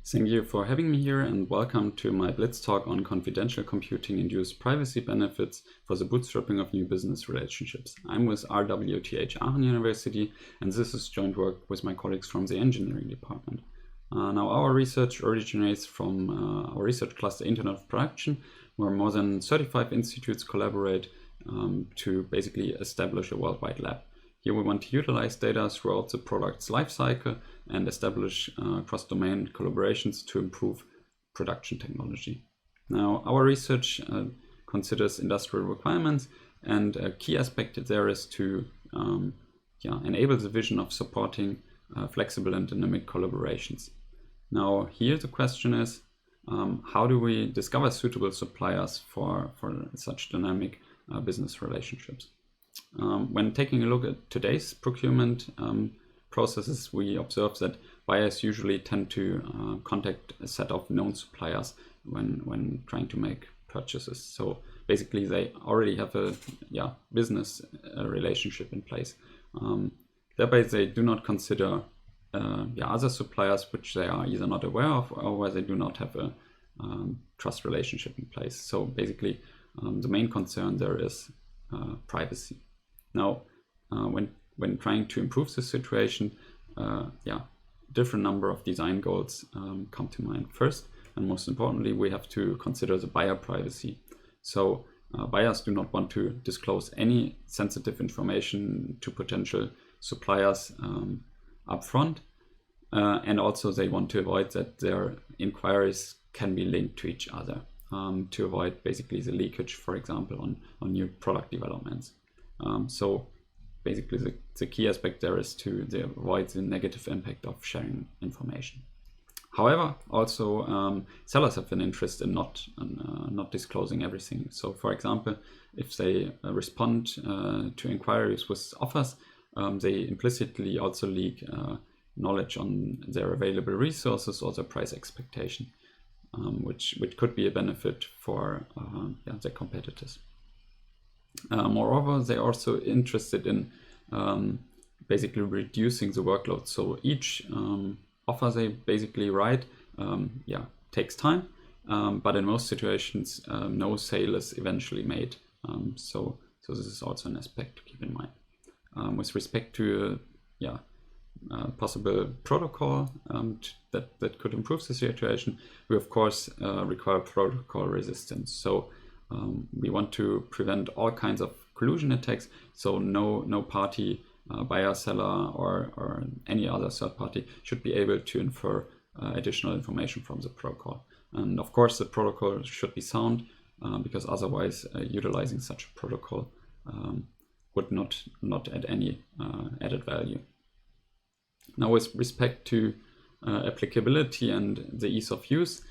Thank you for having me here and welcome to my Blitz Talk on confidential computing-induced privacy benefits for the bootstrapping of new business relationships. I'm with RWTH Aachen University and this is joint work with my colleagues from the engineering department. Now our research originates from our research cluster Internet of Production, where more than 35 institutes collaborate to basically establish a worldwide lab. Here we want to utilize data throughout the product's lifecycle and establish cross-domain collaborations to improve production technology. Now, our research considers industrial requirements, and a key aspect there is to enable the vision of supporting flexible and dynamic collaborations. Now, here the question is, how do we discover suitable suppliers for such dynamic business relationships? When taking a look at today's procurement processes, we observe that buyers usually tend to contact a set of known suppliers when trying to make purchases. So basically they already have a business relationship in place. Thereby they do not consider other suppliers which they are either not aware of or where they do not have a trust relationship in place. So basically the main concern there is privacy. Now, when trying to improve the situation, different number of design goals come to mind. First, and most importantly, we have to consider the buyer privacy. So buyers do not want to disclose any sensitive information to potential suppliers upfront, and also they want to avoid that their inquiries can be linked to each other to avoid basically the leakage, for example, on new product developments. So basically the key aspect there is to avoid the negative impact of sharing information. However, also sellers have an interest in not disclosing everything. So for example, if they respond to inquiries with offers, they implicitly also leak knowledge on their available resources or their price expectation, which could be a benefit for their competitors. Moreover, they're also interested in basically reducing the workload. So each offer they basically write takes time, but in most situations no sale is eventually made. So this is also an aspect to keep in mind. With respect to possible protocol that could improve the situation, we of course require protocol resistance. So we want to prevent all kinds of collusion attacks. So no party, buyer, seller, or any other third party should be able to infer additional information from the protocol. And of course, the protocol should be sound because otherwise utilizing such a protocol would not add any added value. Now, with respect to applicability and the ease of use,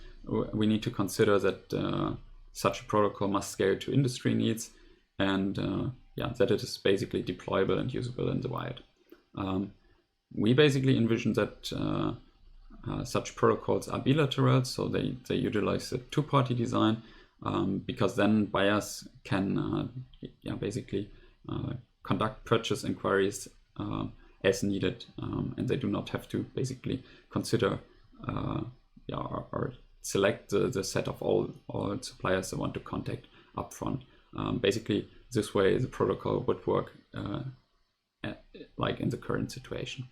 we need to consider that such a protocol must scale to industry needs, and that it is basically deployable and usable in the wild. We basically envision that such protocols are bilateral, so they utilize a two-party design, because then buyers can basically conduct purchase inquiries as needed, and they do not have to basically consider or select the set of all suppliers they want to contact upfront. Basically, this way the protocol would work like in the current situation.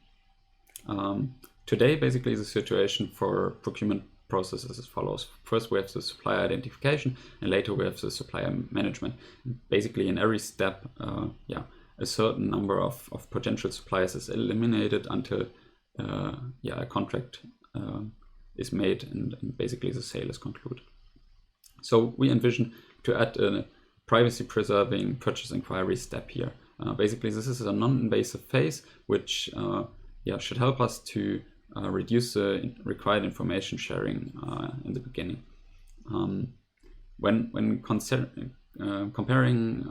Today, basically the situation for procurement processes is as follows. First, we have the supplier identification, and later we have the supplier management. Basically, in every step, a certain number of potential suppliers is eliminated until a contract is made and basically the sale is concluded. So we envision to add a privacy-preserving purchase inquiry step here. Basically, this is a non-invasive phase which should help us to reduce the required information sharing in the beginning. When comparing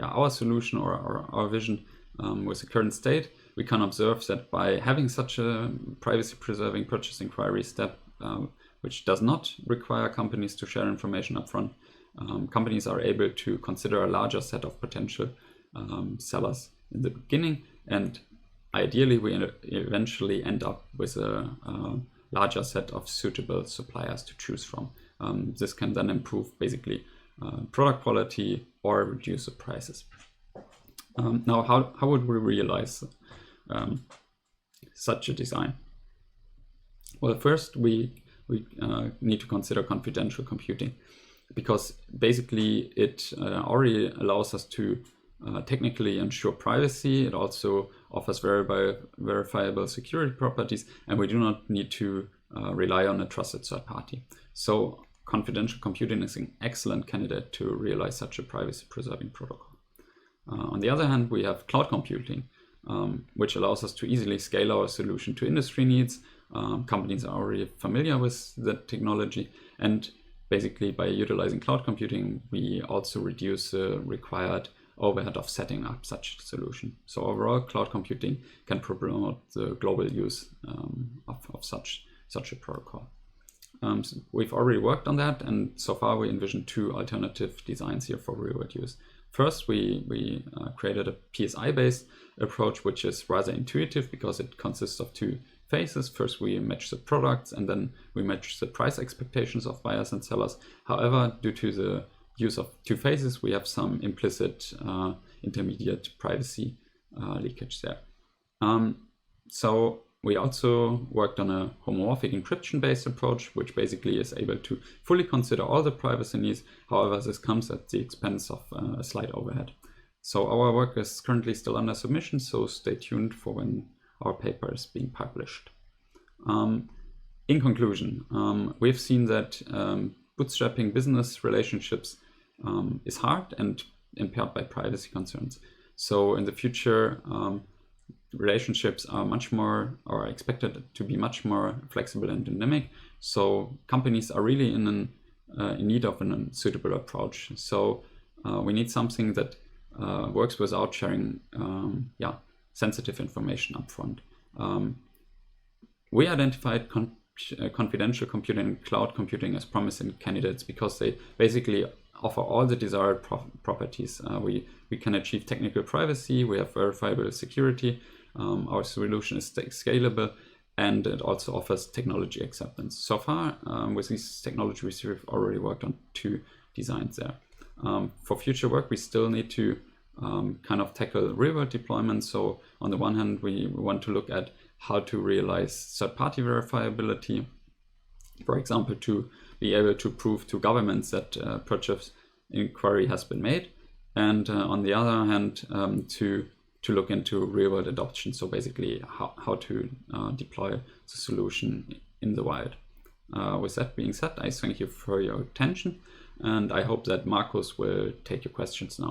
our solution or our vision with the current state, we can observe that by having such a privacy-preserving purchase inquiry step, which does not require companies to share information upfront, companies are able to consider a larger set of potential sellers in the beginning, and ideally we eventually end up with a larger set of suitable suppliers to choose from. This can then improve basically product quality or reduce the prices. Now, how would we realize such a design? Well, first we need to consider confidential computing, because basically it already allows us to technically ensure privacy. It also offers verifiable security properties, and we do not need to rely on a trusted third party. So confidential computing is an excellent candidate to realize such a privacy-preserving protocol. On the other hand, we have cloud computing, which allows us to easily scale our solution to industry needs. Companies are already familiar with the technology, and basically by utilizing cloud computing, we also reduce the required overhead of setting up such a solution. So overall, cloud computing can promote the global use of such a protocol. So we've already worked on that, and so far we envision two alternative designs here for real-world use. First, we created a PSI-based approach, which is rather intuitive because it consists of two phases. First, we match the products, and then we match the price expectations of buyers and sellers. However, due to the use of two phases, we have some implicit intermediate privacy leakage there. So we also worked on a homomorphic encryption-based approach, which basically is able to fully consider all the privacy needs. However, this comes at the expense of a slight overhead. So our work is currently still under submission, so stay tuned for when our paper is being published. In conclusion, we've seen that bootstrapping business relationships is hard and impaired by privacy concerns. So in the future, relationships are expected to be much more flexible and dynamic. So companies are really in need of a suitable approach. So we need something that works without sharing sensitive information upfront. We identified confidential computing and cloud computing as promising candidates because they basically offer all the desired properties. We can achieve technical privacy, we have verifiable security, our solution is scalable, and it also offers technology acceptance. So far, with these technologies, we've already worked on two designs there. For future work, we still need to kind of tackle real-world deployment. So on the one hand, we want to look at how to realize third-party verifiability, for example, to be able to prove to governments that purchase inquiry has been made, and on the other hand, to look into real-world adoption. So basically, how to deploy the solution in the wild. With that being said, I thank you for your attention, and I hope that Markus will take your questions now.